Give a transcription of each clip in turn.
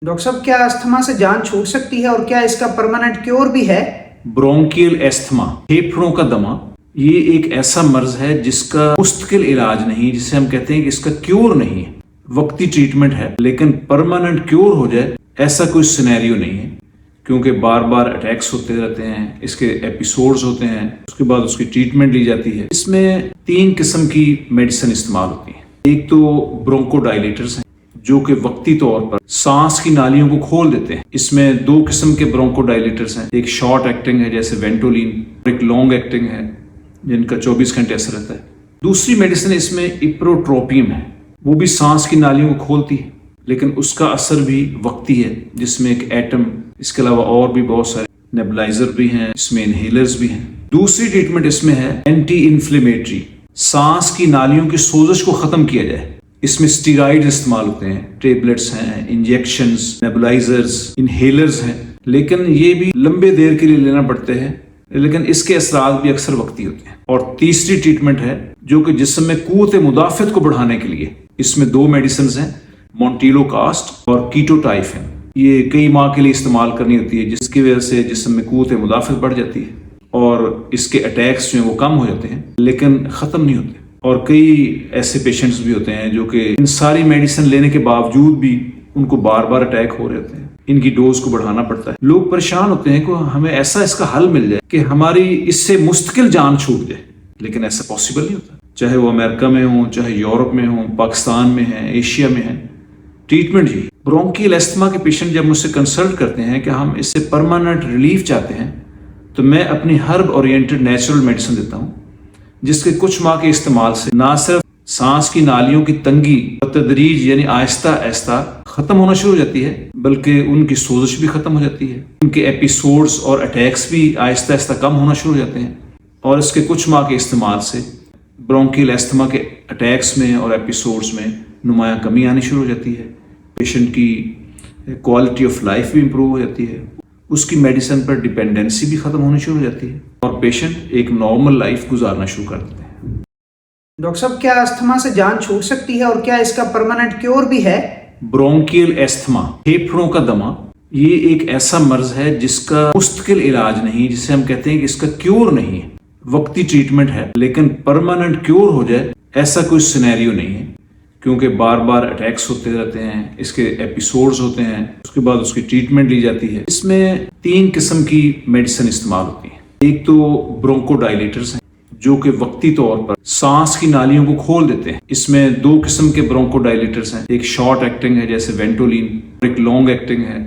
Doctor साहब, क्या asthma से जान छूट सकती है और क्या इसका परमानेंट क्योर भी है? ब्रोंकियल एस्थमा, फेफड़ों का दमा, ये एक ऐसा मर्ज है जिसका मुस्तकिल इलाज नहीं, जिसे हम कहते हैं कि इसका क्योर नहीं है, वक्ती ट्रीटमेंट है, लेकिन परमानेंट क्योर हो जाए ऐसा कोई सिनेरियो नहीं है, क्योंकि बार बार अटैक्स होते रहते हैं, इसके एपिसोड्स होते हैं, उसके बाद उसकी ट्रीटमेंट ली जाती है। इसमें 3 किस्म की मेडिसिन इस्तेमाल होती है। एक तो ब्रोंकोडायलेटर्स हैं जो कि वक्ती तौर पर सांस की नालियों को खोल देते हैं। इसमें 2 किस्म के ब्रोंकोडायलेटर्स हैं, एक शॉर्ट एक्टिंग है जैसे वेंटोलिन, एक लॉन्ग एक्टिंग है जिनका 24 घंटे असर रहता है। दूसरी मेडिसिन इसमें इप्रोट्रोपियम है, वो भी सांस की नालियों को खोलती है, लेकिन उसका असर भी वक्ती है, जिसमें एक एटम, इसके अलावा और भी बहुत सारे नेबुलाइजर भी हैं, इसमें इनहेलर्स भी हैं। दूसरी ट्रीटमेंट इसमें है एंटी इन्फ्लेमेटरी, सांस की नालियों की सोजश को खत्म किया जाए। इसमें स्टीरॉइड इस्तेमाल होते हैं, टेबलेट्स हैं, इंजेक्शंस, नेबुलाइजर्स, इनहेलर्स हैं, लेकिन ये भी लंबे देर के लिए लेना पड़ते हैं, लेकिन इसके असरात भी अक्सर वक्ती होते हैं। और तीसरी ट्रीटमेंट है जो कि जिस्म में कुव्वत मुदाफ़त को बढ़ाने के लिए, इसमें 2 मेडिसिन हैं, मोंटिलोकास्ट और कीटोटाइफेन। ये कई माह के लिए इस्तेमाल करनी होती है, जिसकी वजह से जिस्म में कुव्वत मुदाफ़त बढ़ जाती है और इसके अटैक्स जो हैं वो कम हो जाते हैं, लेकिन ख़त्म नहीं होते। और कई ऐसे पेशेंट्स भी होते हैं जो कि इन सारी मेडिसिन लेने के बावजूद भी उनको बार बार अटैक हो रहे होते हैं, इनकी डोज को बढ़ाना पड़ता है। लोग परेशान होते हैं कि हमें ऐसा इसका हल मिल जाए कि हमारी इससे मुस्तकिल जान छूट जाए, लेकिन ऐसा पॉसिबल नहीं होता। चाहे वो अमेरिका में हो, चाहे यूरोप में हो, पाकिस्तान में है, एशिया में है, ट्रीटमेंट यही। ब्रोंकियल एस्थमा के पेशेंट जब मुझसे कंसल्ट करते हैं कि हम इससे परमानेंट रिलीफ चाहते हैं, तो मैं अपनी हर्ब ओरिएंटेड नेचुरल मेडिसिन देता हूँ, जिसके कुछ माह के इस्तेमाल से ना सिर्फ सांस की नालियों की तंगी तदरीज यानी आहिस्ता आहिस्ता खत्म होना शुरू हो जाती है, बल्कि उनकी सोजश भी खत्म हो जाती है, उनके एपिसोड्स और अटैक्स भी आहिस्ता आहिस्ता कम होना शुरू हो जाते हैं। और इसके कुछ माह के इस्तेमाल से ब्रोंकियल एस्थमा के अटैक्स में और एपिसोड्स में नुमायाँ कमी आनी शुरू हो जाती है। पेशेंट की क्वालिटी ऑफ लाइफ भी इम्प्रूव हो जाती है, उसकी मेडिसिन पर डिपेंडेंसी भी खत्म होनी शुरू हो जाती है और पेशेंट एक नॉर्मल लाइफ गुजारना शुरू कर देते हैं। डॉक्टर साहब, क्या अस्थमा से जान छूट सकती है और क्या इसका परमानेंट क्योर भी है? ब्रोंकियल एस्थमा, फेफड़ों का दमा, ये एक ऐसा मर्ज है जिसका मुस्तकिल इलाज नहीं, जिसे हम कहते हैं कि इसका क्योर नहीं है, वक्ती ट्रीटमेंट है, लेकिन परमानेंट क्योर हो जाए ऐसा कोई सिनेरियो नहीं है, क्योंकि बार बार अटैक्स होते रहते हैं, इसके एपिसोड्स होते हैं, उसके बाद उसकी ट्रीटमेंट ली जाती है। इसमें 3 किस्म की मेडिसिन इस्तेमाल होती है। एक तो ब्रोंकोडायलेटर्स हैं जो कि वक्ती तौर पर सांस की नालियों को खोल देते हैं। इसमें 2 किस्म के ब्रोंकोडायलेटर्स हैं, एक शॉर्ट एक्टिंग है जैसे वेंटोलिन, एक लॉन्ग एक्टिंग है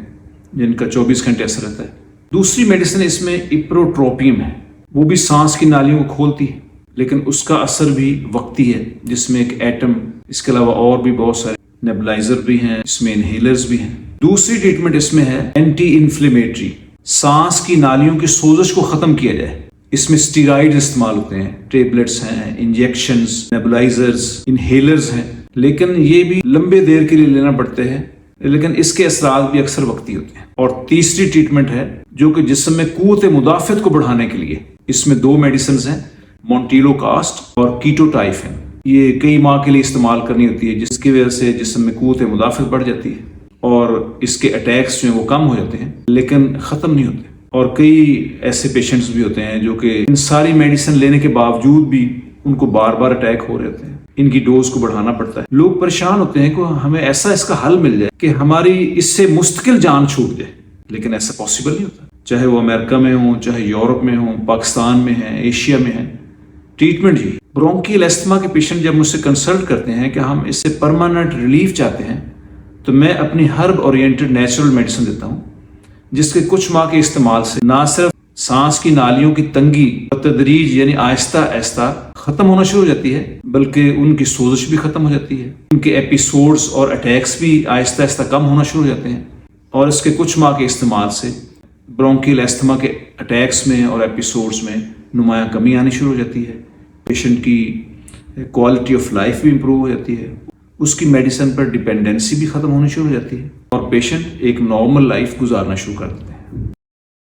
जिनका 24 घंटे असर रहता है। दूसरी मेडिसिन इसमें इप्रोट्रोपियम है, वो भी सांस की नालियों को खोलती है, लेकिन उसका असर भी वक्ती है, जिसमें एक एटम, इसके अलावा और भी बहुत सारे नेबुलाइजर भी हैं, इसमें इनहेलर्स भी हैं। दूसरी ट्रीटमेंट इसमें है एंटी इन्फ्लेमेटरी, सांस की नालियों की सोजश को खत्म किया जाए। इसमें स्टीरॉइड इस्तेमाल होते हैं, टेबलेट्स हैं, इंजेक्शंस, नेबुलाइजर्स, इनहेलर्स हैं, लेकिन ये भी लंबे देर के लिए लेना पड़ते हैं, लेकिन इसके असरात भी अक्सर वक्ती होते हैं। और तीसरी ट्रीटमेंट है जो कि जिस्म में कुव्वत मुदाफ़त को बढ़ाने के लिए, इसमें 2 मेडिसिन हैं, मोंटिलोकास्ट और कीटोटाइफेन। ये कई माह के लिए इस्तेमाल करनी होती है, जिसकी वजह से जिस्म में कुव्वत मुदाफ़त बढ़ जाती है और इसके अटैक्स जो हैं वो कम हो जाते हैं, लेकिन ख़त्म नहीं होते। और कई ऐसे पेशेंट्स भी होते हैं जो कि इन सारी मेडिसिन लेने के बावजूद भी उनको बार बार अटैक हो रहे होते हैं, इनकी डोज को बढ़ाना पड़ता है। लोग परेशान होते हैं कि हमें ऐसा इसका हल मिल जाए कि हमारी इससे मुस्तकिल जान छूट जाए, लेकिन ऐसा पॉसिबल नहीं होता। चाहे वो अमेरिका में हो, चाहे यूरोप में हो, पाकिस्तान में है, एशिया में है, ट्रीटमेंट यही। ब्रोंकियल एस्थमा के पेशेंट जब मुझसे कंसल्ट करते हैं कि हम इससे परमानेंट रिलीफ चाहते हैं, तो मैं अपनी हर्ब ओरिएंटेड नेचुरल मेडिसिन देता हूँ, जिसके कुछ माह के इस्तेमाल से ना सिर्फ सांस की नालियों की तंगी तदरीज यानी आहिस्ता आहिस्ता खत्म होना शुरू हो जाती है, बल्कि उनकी सोजश भी खत्म हो जाती है, उनके एपिसोड्स और अटैक्स भी आहिस्ता आहिस्ता कम होना शुरू हो जाते हैं। और इसके कुछ माह के इस्तेमाल से ब्रोंकियल एस्थमा के अटैक्स में और एपिसोड्स में नुमायाँ कमी आनी शुरू हो जाती है। पेशेंट की क्वालिटी ऑफ लाइफ भी इम्प्रूव हो जाती है, उसकी मेडिसिन पर डिपेंडेंसी भी खत्म होनी शुरू हो जाती है और पेशेंट एक नॉर्मल लाइफ गुजारना शुरू कर देते हैं।